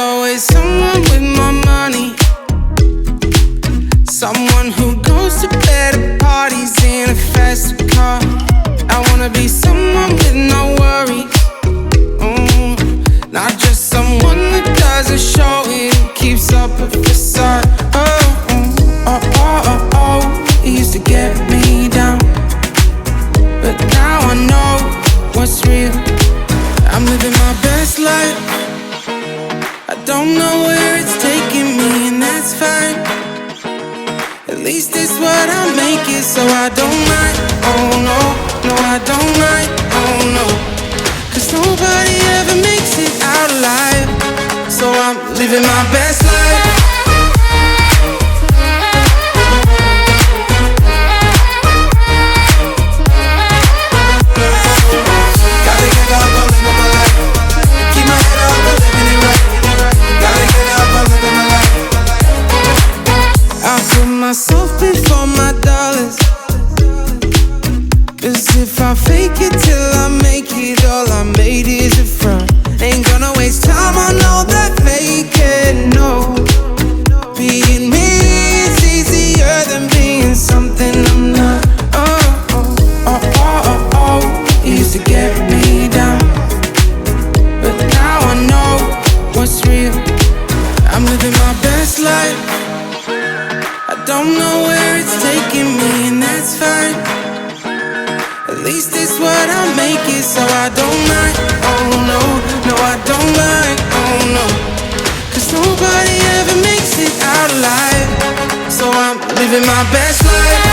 always someone with more money, someone who goes to bed at parties in a fast car. I wanna be someone with no worries, not just someone that doesn't show it, keeps up a facade. It used to get me down, but now I know what's real. I'm living my best life. I don't know where it's taking me, and that's fine. At least it's what I make it, so I don't mind. Oh no, no I don't mind. Oh no, 'cause nobody ever makes it out alive. So I'm living my best life. Gotta get up, I'm living my life. Keep my head up, I'm living it right. Gotta get up, I'm living my life. I put myself before my dollars, 'cause if I fake it till I make it, all I made is a front. Ain't gonna waste time on all that faking, no. Being me is easier than being something I'm not. It used to get me down, but now I know what's real. I'm living my best life. I don't know where it's taking me, and that's fine. At least it's what I make it, so I don't mind. Oh no, no I don't mind. Oh no, 'cause nobody ever makes it out alive. So I'm living my best life.